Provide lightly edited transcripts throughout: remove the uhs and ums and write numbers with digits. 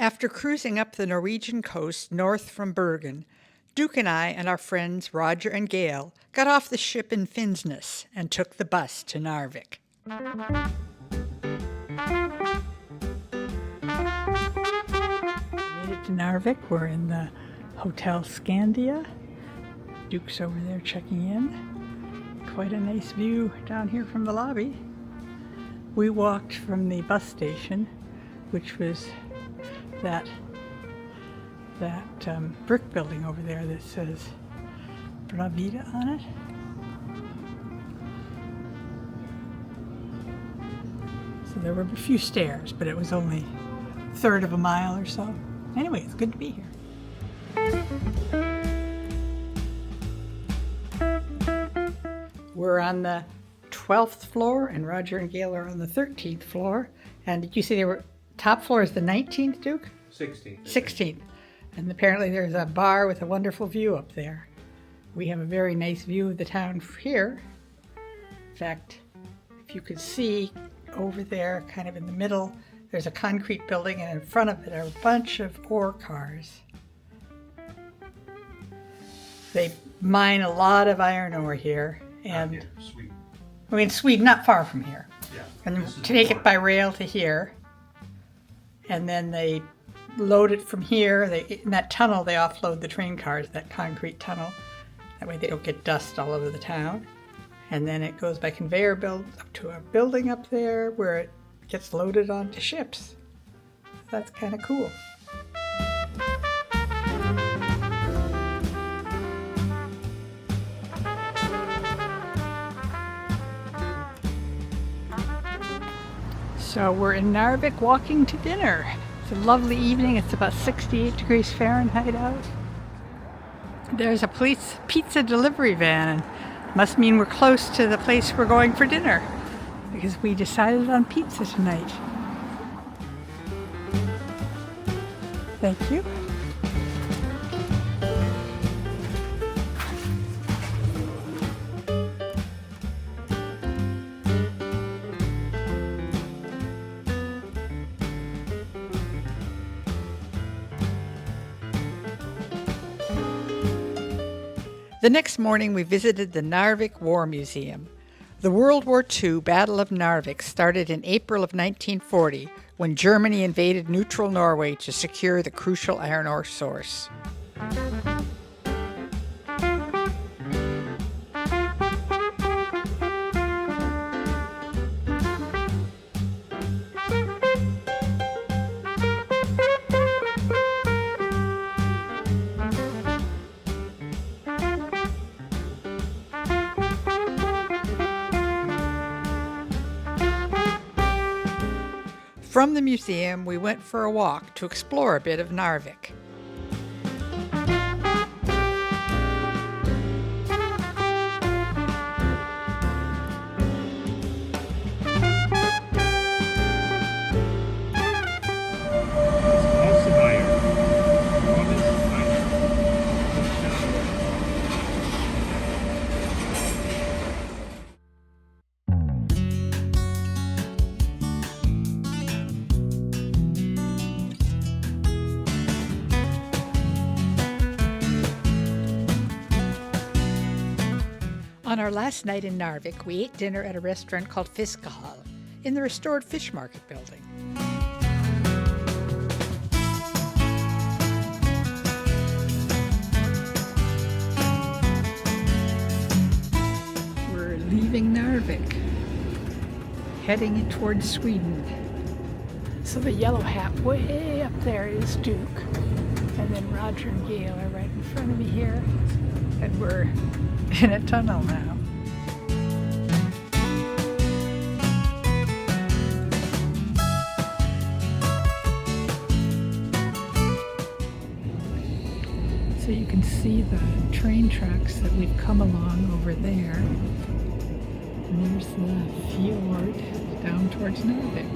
After cruising up the Norwegian coast north from Bergen, Duke and I and our friends Roger and Gayle got off the ship in Finnsnes and took the bus to Narvik. We made it to Narvik. We're in the Hotel Scandia. Duke's over there checking in. Quite a nice view down here from the lobby. We walked from the bus station, which was that brick building over there that says Bravida on it. So there were a few stairs, but it was only a third of a mile or so. Anyway, it's good to be here. We're on the 12th floor, and Roger and Gayle are on the 13th floor. And did you say they were top floor is the 19th, Duke? 16th. 16th. And apparently there's a bar with a wonderful view up there. We have a very nice view of the town here. In fact, if you could see over there, kind of in the middle, there's a concrete building, and in front of it are a bunch of ore cars. They mine a lot of iron ore here. And Sweden. I mean, Sweden, not far from here. Yeah. And take it by rail to here. And then they load it from here. In that tunnel, they offload the train cars, that concrete tunnel. That way they don't get dust all over the town. And then it goes by conveyor belt up to a building up there where it gets loaded onto ships. That's kind of cool. So we're in Narvik walking to dinner. It's a lovely evening. It's about 68 degrees Fahrenheit out. There's a pizza delivery van, and must mean we're close to the place we're going for dinner because we decided on pizza tonight. Thank you. The next morning, we visited the Narvik War Museum. The World War II Battle of Narvik started in April of 1940 when Germany invaded neutral Norway to secure the crucial iron ore source. From the museum, we went for a walk to explore a bit of Narvik. On our last night in Narvik, we ate dinner at a restaurant called Fiskehall in the restored fish market building. We're leaving Narvik, heading towards Sweden. So the yellow hat way up there is Duke, and then Roger and Gayle are right in front of me here, and we're in a tunnel now. So you can see the train tracks that we've come along over there. And there's the fjord down towards Narvik.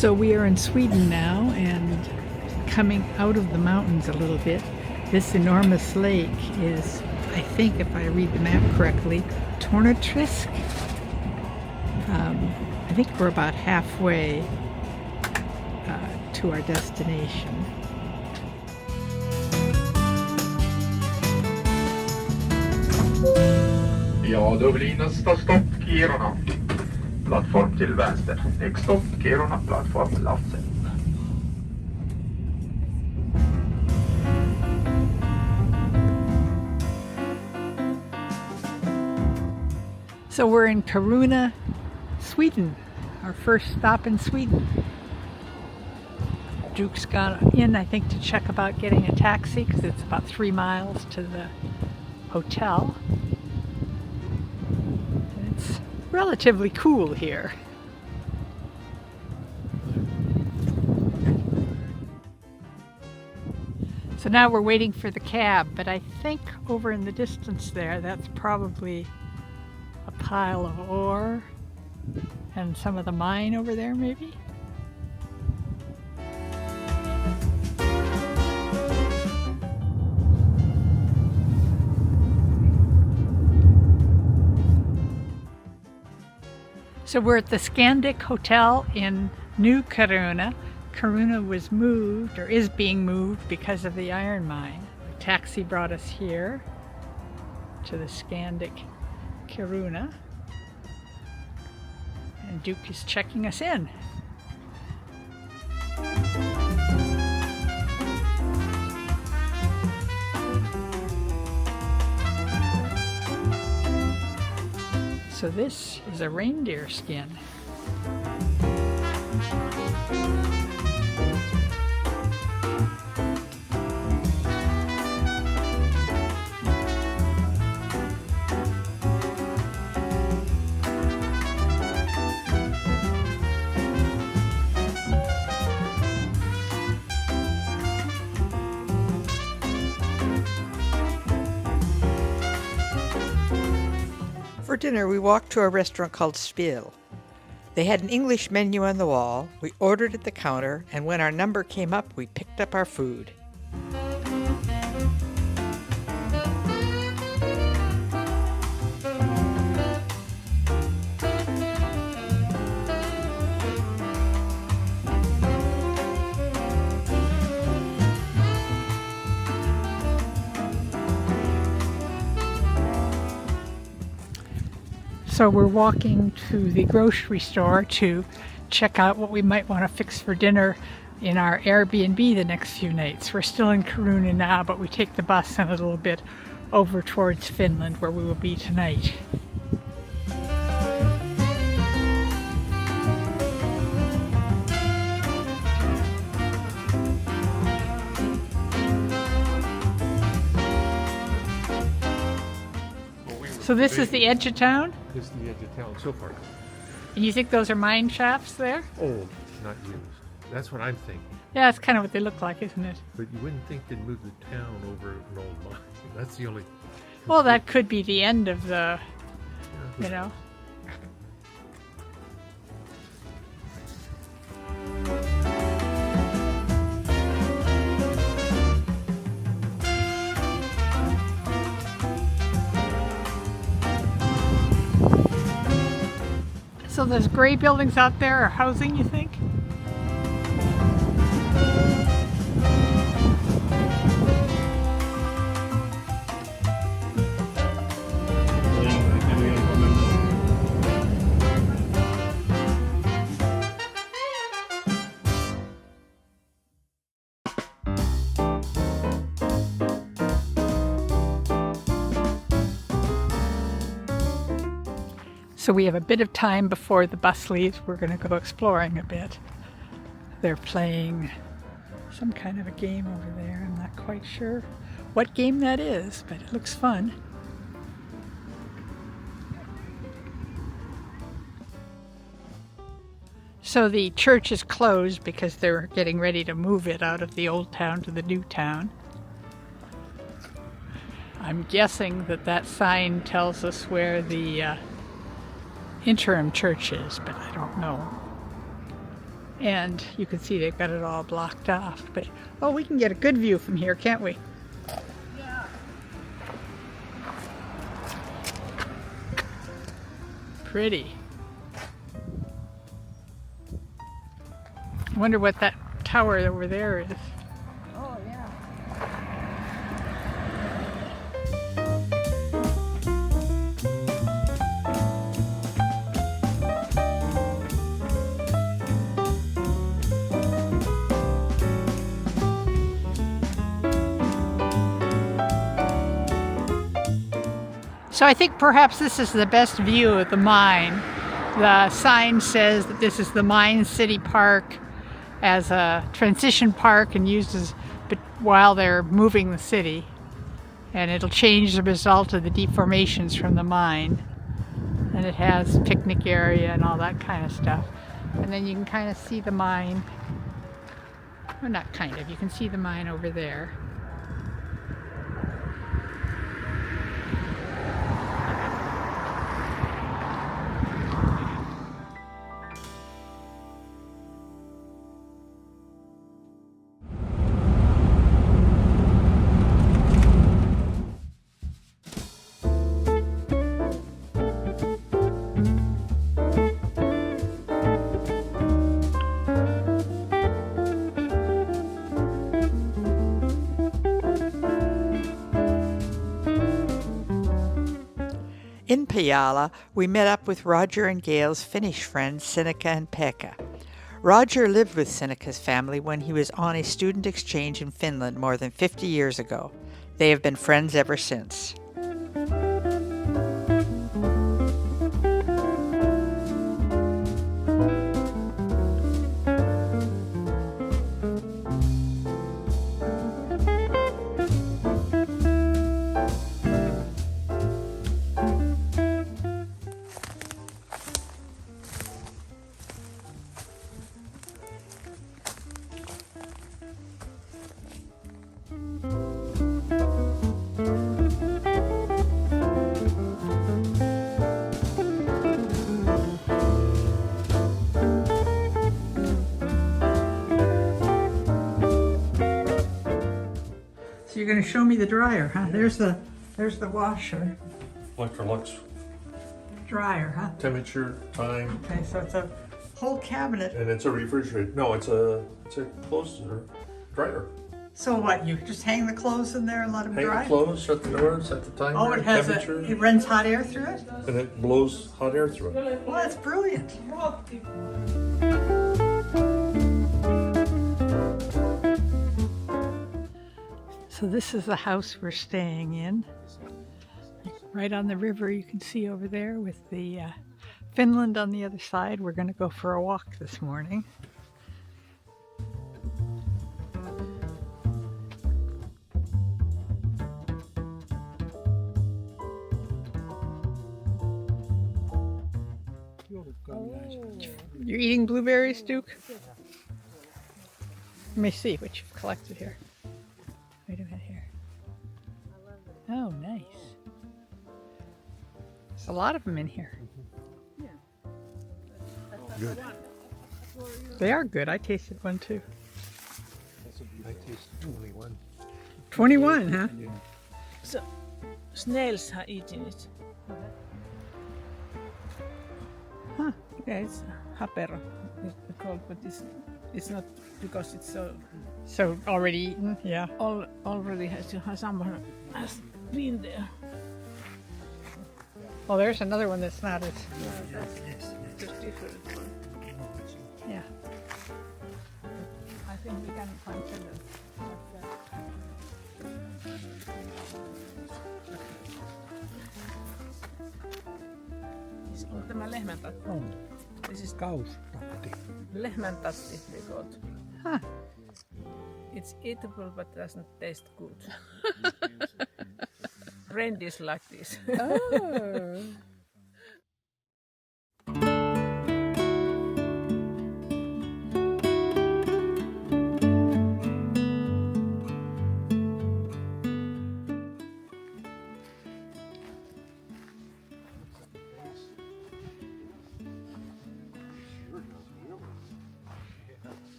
So we are in Sweden now and coming out of the mountains a little bit. This enormous lake is, I think if I read the map correctly, Torne River. I think we're about halfway to our destination. Ja, då blir nästa stopp Kiruna. Plattform till vänster. Next stop Kiruna, plattform Lapland. So we're in Kiruna, Sweden, our first stop in Sweden. Duke's gone in, I think, to check about getting a taxi because it's about 3 miles to the hotel. And it's relatively cool here. So now we're waiting for the cab, but I think over in the distance there, that's probably a pile of ore and some of the mine over there, maybe? So we're at the Scandic Hotel in New Kiruna. Kiruna was moved, or is being moved, because of the iron mine. A taxi brought us here to the Scandic Kiruna, and Duke is checking us in. So this is a reindeer skin. For dinner, we walked to a restaurant called Spil. They had an English menu on the wall. We ordered at the counter, and when our number came up, we picked up our food. So we're walking to the grocery store to check out what we might want to fix for dinner in our Airbnb the next few nights. We're still in Kiruna now, but we take the bus in a little bit over towards Finland, where we will be tonight. So this is the edge of town? This is the edge of town so far. And you think those are mine shafts there? Old, not used. That's what I'm thinking. Yeah, that's kind of what they look like, isn't it? But you wouldn't think they'd move the town over an old mine. That's the only... Well, that could be the end of the, you know. So those gray buildings out there are housing, you think? So we have a bit of time before the bus leaves. We're going to go exploring a bit. They're playing some kind of a game over there. I'm not quite sure what game that is, but it looks fun. So the church is closed because they're getting ready to move it out of the old town to the new town. I'm guessing that that sign tells us where the interim church is, but I don't know. And you can see they've got it all blocked off. But oh, we can get a good view from here, can't we? Yeah. Pretty. I wonder what that tower over there is. Oh, yeah. So I think perhaps this is the best view of the mine. The sign says that this is the Mine City Park as a transition park and used as while they're moving the city. And it'll change the result of the deformations from the mine. And it has picnic area and all that kind of stuff. And then you can kind of see the mine. Well, not kind of, you can see the mine over there. In Pajala, we met up with Roger and Gayle's Finnish friends Sinikka and Pekka. Roger lived with Sinikka's family when he was on a student exchange in Finland more than 50 years ago. They have been friends ever since. So you're going to show me the dryer, huh? There's the washer. Electrolux, Dryer, huh? temperature, time, Okay, so it's a whole cabinet. and it's a refrigerator. No, it's a clothes dryer. So what, you just hang the clothes in there and let them Hang dry? the clothes, shut the door, set the timer, Oh, it has temperature, it runs hot air through it? and it blows hot air through it. Well, that's brilliant. So this is the house we're staying in. Right on the river you can see over there with the Finland on the other side. We're going to go for a walk this morning. You're eating blueberries, Duke? Let me see what you've collected here. Wait a minute here. Oh, nice. There's a lot of them in here. Good. They are good. I tasted one too. I taste 21. 21, huh? So, snails are eating it. Huh. Yeah, it's hapero. It's called, but it's not because it's so So already eaten? Yeah. already has someone has been there. Well, there's another one that's not as. It's a different one. Yeah. I think we can find them. On tämä lehmäntatti. This is lehmäntatti they called. Huh. It's eatable but doesn't taste good. Brand is like this. Oh.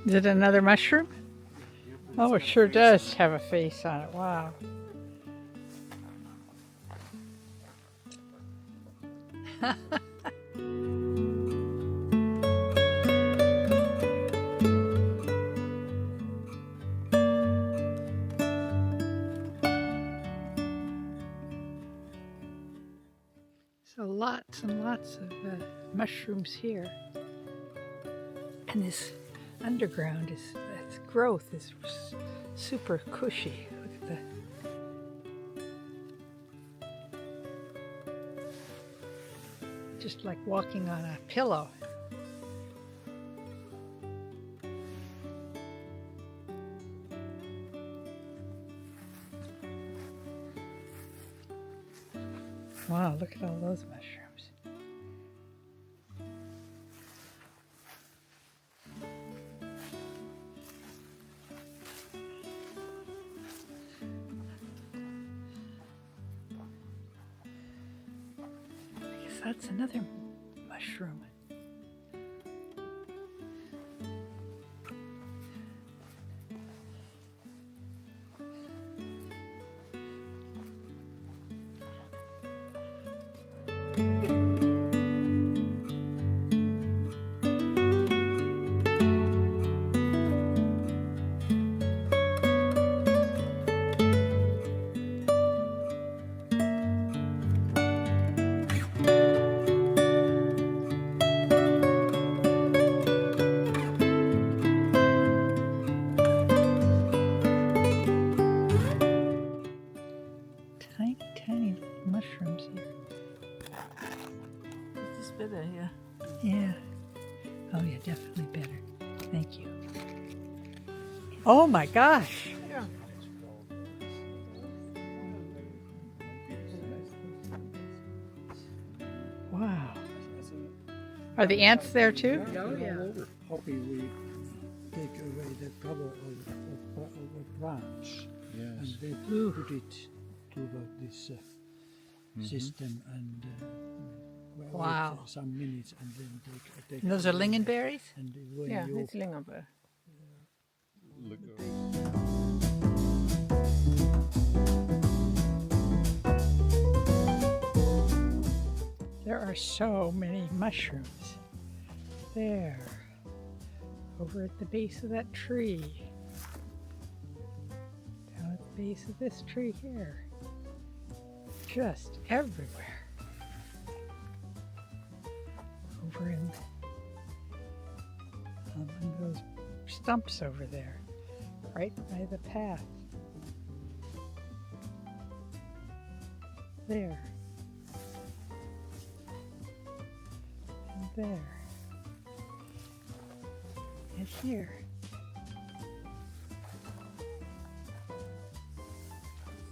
Is it another mushroom? Oh, it sure does have a face on it. Wow. So lots and lots of mushrooms here. And this underground its growth is super cushy. Look at the, just like walking on a pillow. Wow, look at all those mushrooms. That's another mushroom. Tiny little mushrooms here. Is this better? Yeah. Yeah. Oh yeah, definitely better. Thank you. Oh my gosh. Yeah. Wow. Are the ants there too? Oh yeah. Hoppy, we take away the cover of a branch Yes. and they put it to this system and Wow. wait some minutes and then take And those are lingonberries? and when Yeah, you it's lingonberry. There are so many mushrooms. There. Over at the base of that tree. Down at the base of this tree here. Just everywhere. Over in those stumps over there. Right by the path. There. And there. And here.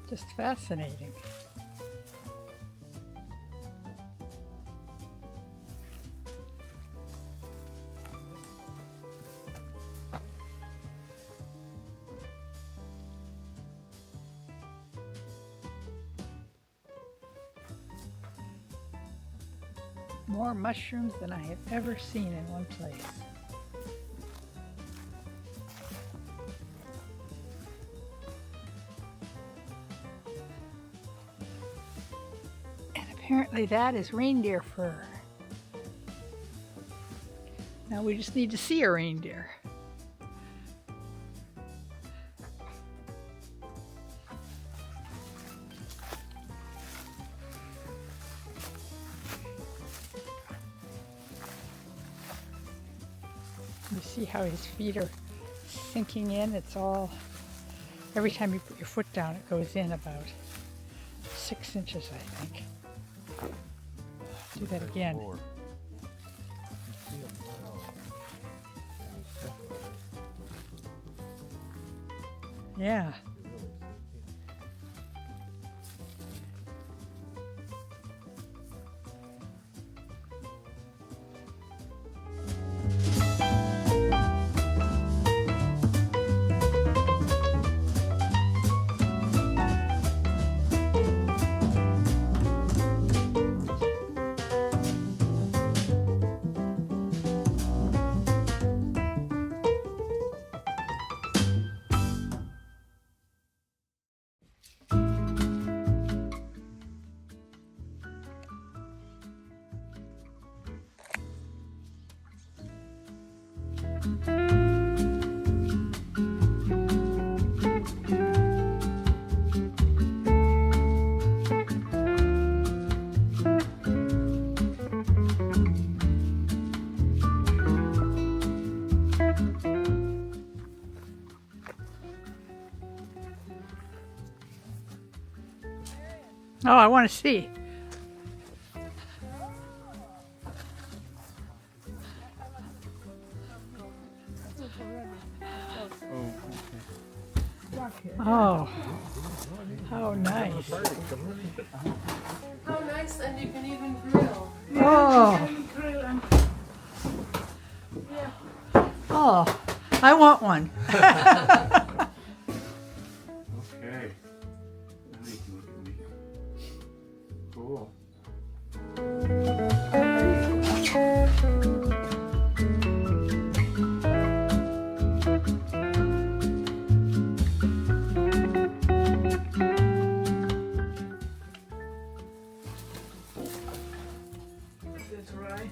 Just fascinating. More mushrooms than I have ever seen in one place. And apparently that is reindeer fur. Now we just need to see a reindeer. You see how his feet are sinking in? It's all, every time you put your foot down, it goes in about 6 inches, I think. Do that again. Yeah. Oh, I want to see. Oh, how nice. How nice, and you can even grill. Oh, oh, I want one. Okay. Now you can look at me. Cool. That's right.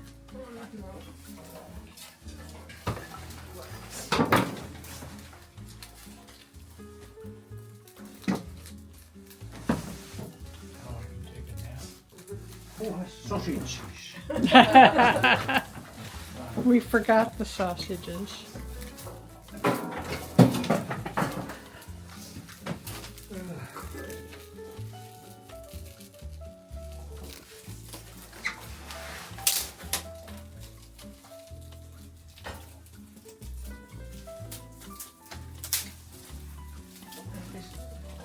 Sausage. We forgot the sausages.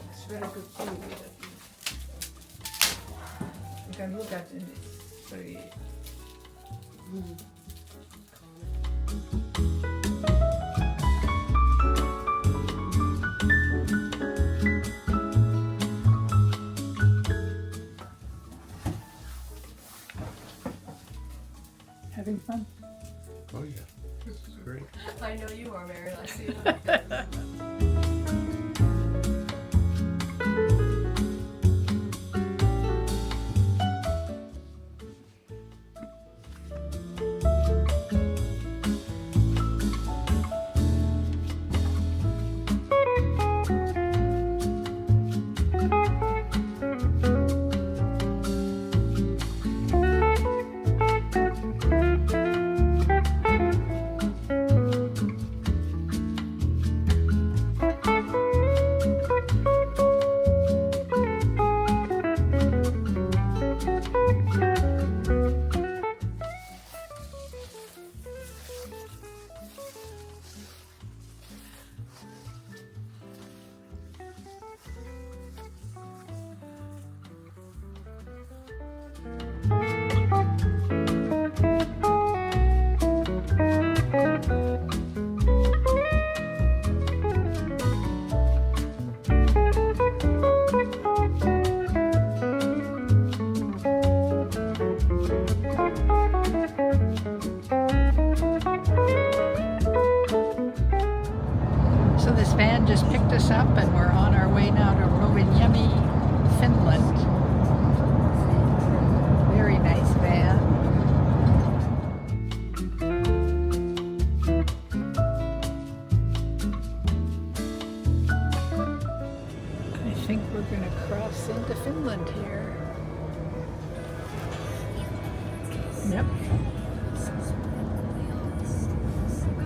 It's very good food. You can look at it. It's very Having fun? Oh, yeah. This is great. I know you are, Mary. I see. So this van just picked us up and we're on our way now to Rovaniemi, Finland. Very nice van. I think we're going to cross into Finland here. Yep.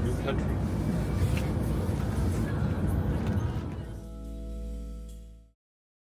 New country.